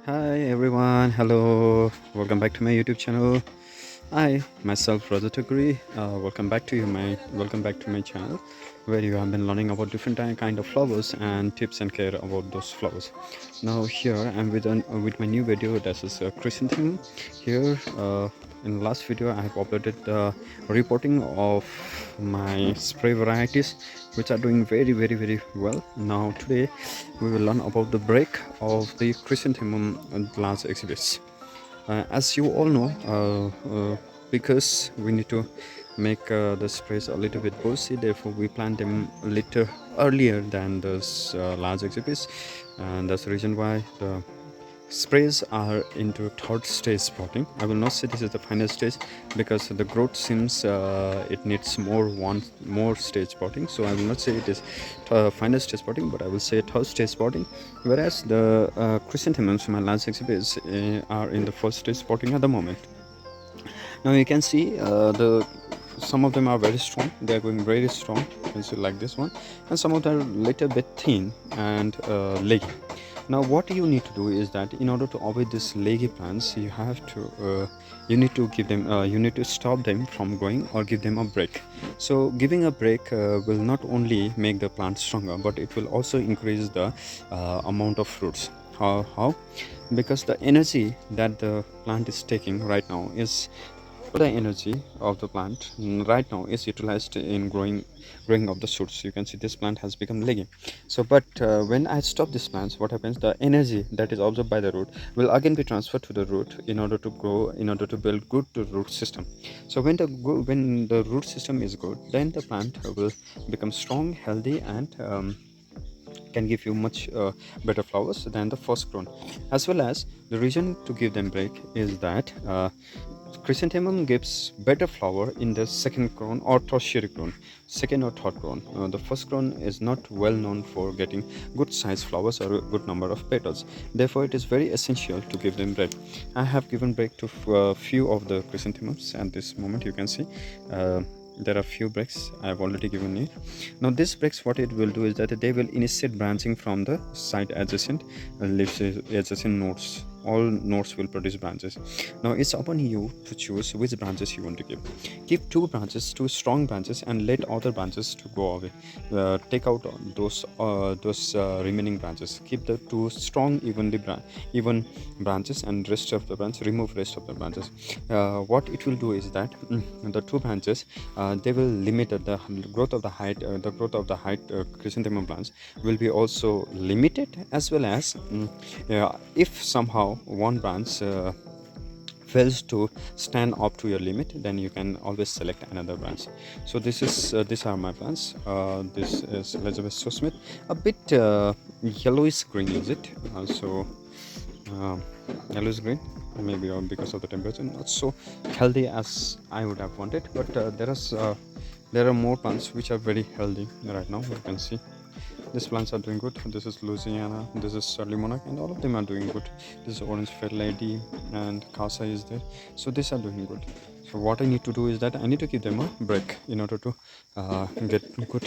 Hi everyone, hello, welcome back to my YouTube channel. I myself Raja Thakuri. Welcome back to my channel, where you have been learning about different kind of flowers and tips and care about those flowers. Now here I'm with my new video. This is chrysanthemum. Here in the last video I have uploaded the reporting of my spray varieties, which are doing very well. Now today we will learn about the break of the chrysanthemum plants exhibits. As you all know, because we need to make the sprays a little bit bushy, therefore we plant them a little earlier than those large exhibits, and that's the reason why the sprays are into third stage spotting. I will not say this is the final stage, because the growth seems it needs more stage spotting, so I will not say it is final stage spotting, but I will say third stage spotting, whereas the chrysanthemums, my last exhibits, are in the first stage spotting at the moment. Now you can see the some of them are very strong, they are going very strong, you can see like this one, and some of them are a little bit thin and leggy. Now what you need to do is that in order to avoid these leggy plants, you need to give them you need to stop them from growing or give them a break. So giving a break will not only make the plant stronger, but it will also increase the amount of fruits. How? Because the energy that the plant is taking right now is the energy of the plant right now is utilized in growing of the shoots. You can see this plant has become leggy. So but when I stop these plants, what happens, the energy that is absorbed by the root will again be transferred to the root in order to grow, in order to build good root system. So when the root system is good, then the plant will become strong, healthy, and can give you much better flowers than the first grown. As well as the reason to give them break is that chrysanthemum gives better flower in the second crown or tertiary crown, second or third crown. The first crown is not well known for getting good size flowers or a good number of petals. Therefore, it is very essential to give them break. I have given break to few of the chrysanthemums at this moment. You can see. There are few breaks I have already given you. Now this breaks, what it will do is that they will initiate branching from the side adjacent leaves, adjacent nodes. All nodes will produce branches. Now it's upon you to choose which branches you want to give. Give two branches, two strong branches, and let other branches to go away. Take out those remaining branches. Keep the two strong even branches, and rest of the branch remove rest of the branches. What it will do is that the two branches they will limit the growth of the height. Chrysanthemum plants will be also limited, as well as if somehow one branch fails to stand up to your limit, then you can always select another branch. So these are my plants. This is Elizabeth Smith, a bit yellowish green, is it? Yellowish green, maybe because of the temperature, not so healthy as I would have wanted, but there are more plants which are very healthy right now. You can see these plants are doing good. This is Louisiana, this is Limonac, and all of them are doing good. This is Orange Fair Lady, and Casa is there. So these are doing good. So what I need to do is that I need to give them a break in order to get good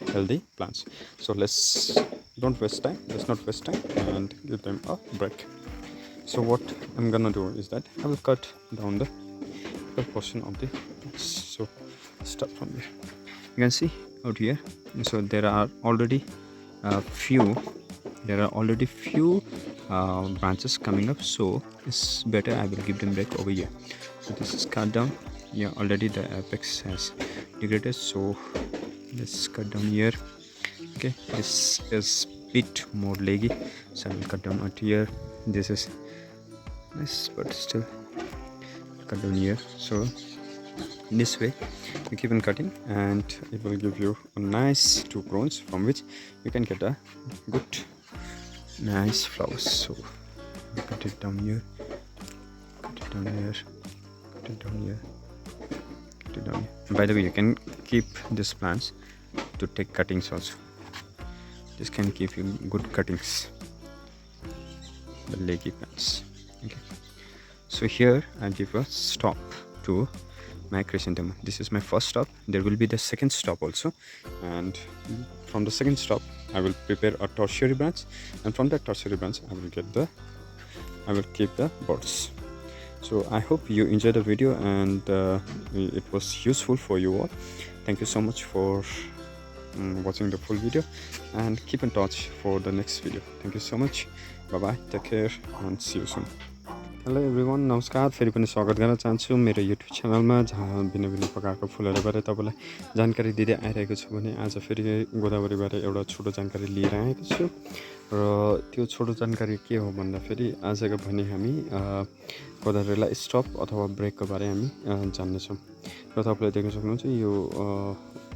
healthy plants. So let's not waste time and give them a break. So what I'm gonna do is that I will cut down the portion of the plants. So start from here. You can see out here. So there are already few branches coming up, so it's better I will give them back over here. So this is cut down. Yeah, already the apex has degraded, so let's cut down here. Okay, this is bit more leggy, so I will cut down out here. This is nice, but still cut down here. So in this way you keep on cutting, and it will give you a nice two crowns from which you can get a good nice flowers. So cut it down here, cut it down here, cut it down here, cut it down here. By the way, you can keep these plants to take cuttings also. This can give you good cuttings, the leggy plants. Okay, so here I give a stop to my chrysanthemum. This is my first stop. There will be the second stop also, and from the second stop I will prepare a tertiary branch, and from that tertiary branch I will get the I will keep the birds. So I hope you enjoyed the video and it was useful for you all. Thank you so much for watching the full video, and keep in touch for the next video. Thank you so much. Bye bye, take care and see you soon. Hello everyone, नमस्कार। फेरि पनि स्वागत गर्न चाहन्छु मेरो YouTube च्यानलमा, जहाँ भिन्न भिन्न प्रकारको फुलहरूबारे तपाईँलाई जानकारी दिँदै आइरहेको छु। भने आज फेरि गोदावरीबारे एउटा छोटो जानकारी लिएर आएको छु, र त्यो छोटो जानकारी के हो भन्दाखेरि आजको भने हामी गोदावरीलाई स्टप अथवा ब्रेकको बारे हामी जान्नेछौँ। र तपाईँले देख्न सक्नुहुन्छ यो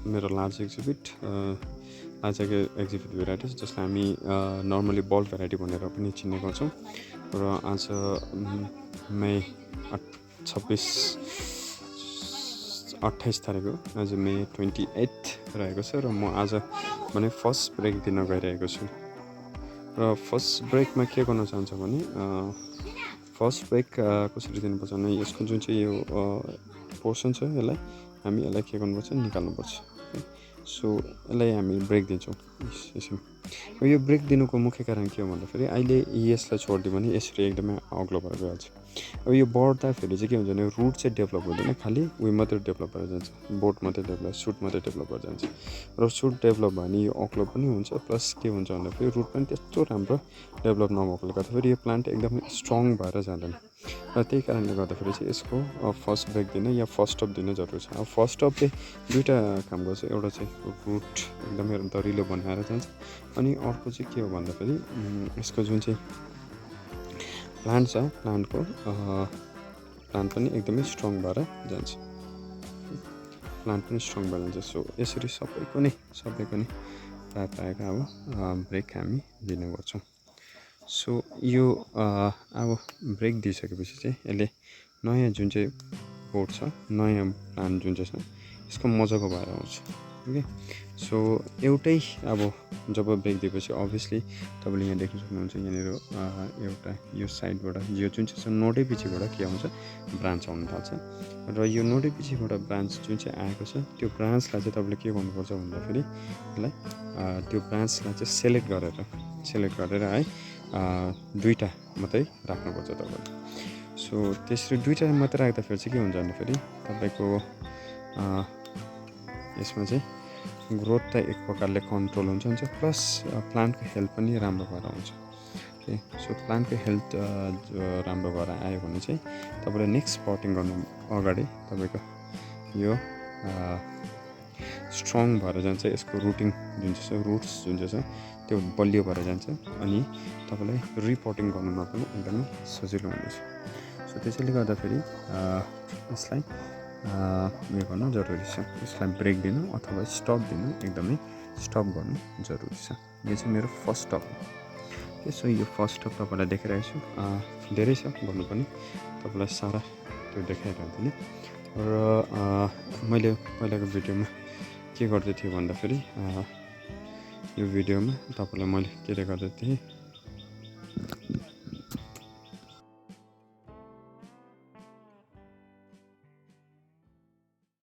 मेरो लार्ज एक्जिबिट भेराइटिज, जसलाई हामी नर्मली बल्ड भेराइटी भनेर पनि चिन्ने गर्छौँ। र आज मे 28 तारिक हो, आज मे 28 रहेको छ। र म आज भने फर्स्ट ब्रेक दिन गइरहेको छु। र फर्स्ट ब्रेकमा के गर्न चाहन्छ भने फर्स्ट ब्रेक कसरी दिनुपर्छ भने यसको जुन चाहिँ यो पोर्सन छ, यसलाई के गर्नुपर्छ, निकाल्नुपर्छ। सो यसलाई हामी ब्रेक दिन्छौँ यसरी। यो ब्रेक दिनुको मुख्य कारण के हो भन्दाखेरि अहिले यसलाई छोडिदियो भने यसरी एकदमै अग्लो भएर गइहाल्छ। अब यो बढ्दाखेरि चाहिँ के हुन्छ भने रुट चाहिँ डेभलप हुँदैन, खालि उयो मात्रै डेभलप भएर जान्छ, बोट मात्रै डेभलप, सुट मात्रै डेभलप भएर जान्छ। र सुट डेभलप भयो भने यो अग्लो पनि हुन्छ, प्लस के हुन्छ भन्दाखेरि रुट पनि त्यस्तो राम्रो डेभलप नभएकोले गर्दाखेरि यो प्लान्ट एकदमै स्ट्रङ भएर जाँदैन। र त्यही कारणले गर्दाखेरि चाहिँ यसको फर्स्ट ब्रेक दिन या फर्स्ट स्टप दिन जरुरी छ। अब फर्स्ट स्टपले दुईवटा काम गर्छ, एउटा चाहिँ रुट एकदमै दरिलो बनाएर जान्छ, अनि अर्को चाहिँ के हो भन्दाखेरि यसको जुन चाहिँ प्लान्ट छ, प्लान्ट पनि एकदमै स्ट्रङ भएर जान्छ, प्लान्ट पनि स्ट्रङ भएर जान्छ। सो यसरी सबैको नै प्रायः अब ब्रेक हामी दिने गर्छौँ। सो यो अब ब्रेक दिइसकेपछि चाहिँ यसले नयाँ जुन चाहिँ बोट छ, नयाँ प्लान्ट जुन चाहिँ छ, यसको मजाको भएर आउँछ। ओके, सो एउटै अब जब ब्रेक दिएपछि अभियसली तपाईँले यहाँ देख्न सक्नुहुन्छ, यहाँनिर एउटा यो साइडबाट यो जुन चाहिँ छ नोडै पछिबाट के आउँछ, ब्रान्च आउनु थाल्छ। र यो नोडै पछिबाट ब्रान्च जुन चाहिँ आएको छ, त्यो ब्रान्चलाई चाहिँ तपाईँले के गर्नुपर्छ भन्दाखेरि यसलाई त्यो ब्रान्चलाई चाहिँ सेलेक्ट गरेर है दुईवटा मात्रै राख्नुपर्छ तपाईँले। सो त्यसरी दुईवटा मात्रै राख्दाखेरि चाहिँ के हुन्छ भन्दाखेरि तपाईँको यसमा चाहिँ ग्रोथ त एक प्रकारले कन्ट्रोल हुन्छ, प्लस प्लान्टको हेल्थ पनि राम्रो भएर आउँछ। ओके, सो प्लान्टको हेल्थ राम्रो भएर आयो भने चाहिँ तपाईँले नेक्स्ट पटिङ गर्नु अगाडि तपाईँको यो स्ट्रङ भएर जान्छ, यसको रुटिङ जुन चाहिँ छ, रुट्स जुन चाहिँ छ त्यो बलियो भएर जान्छ, अनि तपाईँलाई रिपोर्टिङ गर्नुमा पनि एकदमै सजिलो हुनेछ। सो त्यसैले गर्दाखेरि यसलाई उयो गर्नु जरुरी छ, यसलाई ब्रेक दिनु अथवा स्टप दिनु, एकदमै स्टप गर्नु जरुरी छ। यो चाहिँ मेरो फर्स्ट स्टप हो। सो यो फर्स्ट स्टप तपाईँलाई देखाइरहेको छु, धेरै छ गर्नु पनि, तपाईँलाई सारा त्यो देखाइरहँदैन। र मैले पहिलाको भिडियोमा के गर्दै थिएँ भन्दाखेरि यो भिडियोमा तपाईँलाई मैले के गर्दै थिएँ